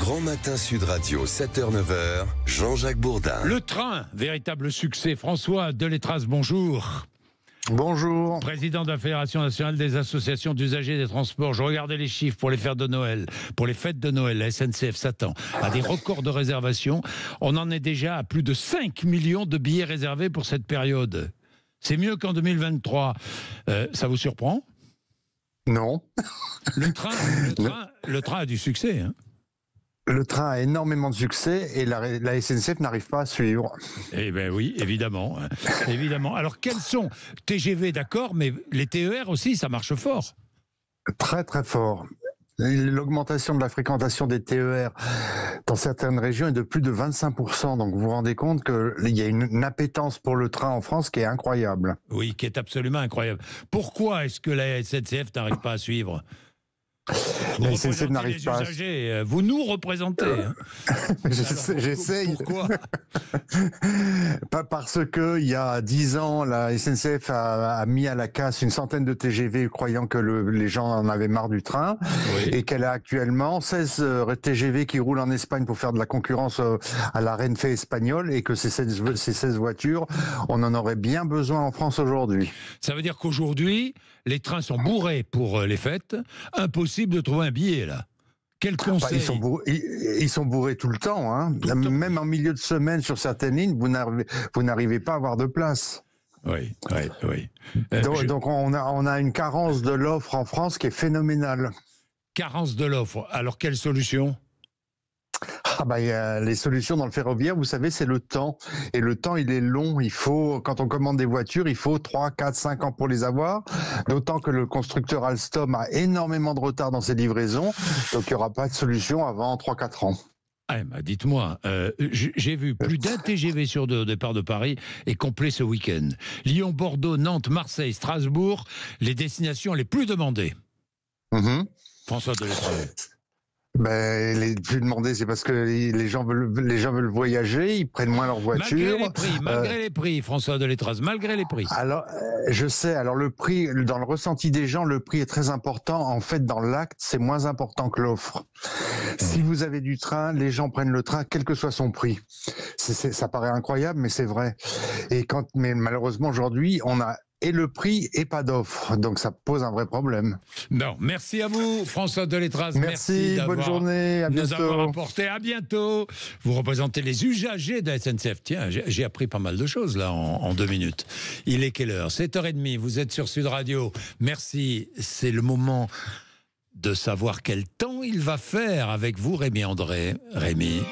Grand Matin Sud Radio, 7h-9h, Jean-Jacques Bourdin. Le train, véritable succès. François Delétraz, bonjour. Bonjour. Président de la Fédération nationale des associations d'usagers des transports. Je regardais les chiffres pour les fêtes de Noël. Pour les fêtes de Noël, la SNCF s'attend à des records de réservation. On en est déjà à plus de 5 millions de billets réservés pour cette période. C'est mieux qu'en 2023. Ça vous surprend ? Non. Le train a du succès. Hein. Le train a énormément de succès et la SNCF n'arrive pas à suivre. Eh bien oui, évidemment. Évidemment. Alors quels sont TGV, d'accord, mais les TER aussi, ça marche fort. Très très fort. L'augmentation de la fréquentation des TER dans certaines régions est de plus de 25%. Donc vous vous rendez compte qu'il y a une appétence pour le train en France qui est incroyable. Oui, qui est absolument incroyable. Pourquoi est-ce que la SNCF n'arrive pas à suivre ? Vous SNCF n'arrive pas. Usagers, vous nous représentez. Hein. J'essaye. Pourquoi ? Pas parce que il y a 10 ans, la SNCF a mis à la casse une centaine de TGV, croyant que les gens en avaient marre du train, oui. Et qu'elle a actuellement 16 TGV qui roulent en Espagne pour faire de la concurrence à la Renfe espagnole, et que ces 16 voitures, on en aurait bien besoin en France aujourd'hui. Ça veut dire qu'aujourd'hui, les trains sont bourrés pour les fêtes. Impossible de trouver un billet, là. Quel conseil ? Ils sont bourrés tout le temps. Hein. Même en milieu de semaine, sur certaines lignes, vous n'arrivez pas à avoir de place. Oui. Donc on a une carence de l'offre en France qui est phénoménale. Carence de l'offre. Alors, quelle solution ? Les solutions dans le ferroviaire, vous savez, c'est le temps. Et le temps, il est long. Quand on commande des voitures, il faut 3, 4, 5 ans pour les avoir. D'autant que le constructeur Alstom a énormément de retard dans ses livraisons. Donc, il n'y aura pas de solution avant 3, 4 ans. Dites-moi, j'ai vu plus d'un TGV sur deux au départ de Paris est complet ce week-end. Lyon, Bordeaux, Nantes, Marseille, Strasbourg, les destinations les plus demandées. François Delétraz. Les plus demandés, c'est parce que les gens veulent voyager, ils prennent moins leur voiture. Malgré les prix, François Delétraz, malgré les prix. Alors, je sais, le prix, dans le ressenti des gens, le prix est très important. En fait, dans l'acte, c'est moins important que l'offre. Si vous avez du train, les gens prennent le train, quel que soit son prix. Ça paraît incroyable, mais c'est vrai. Mais malheureusement, aujourd'hui, on a et le prix et pas d'offre. Donc ça pose un vrai problème. Non, merci à vous, François Delétraz. Merci bonne journée, à bientôt. Nous avoir apporté, à bientôt. Vous représentez les usagers de la SNCF. Tiens, j'ai appris pas mal de choses là en 2 minutes. Il est quelle heure ? 7h30, vous êtes sur Sud Radio. Merci, c'est le moment de savoir quel temps il va faire avec vous, Rémi André. Rémi.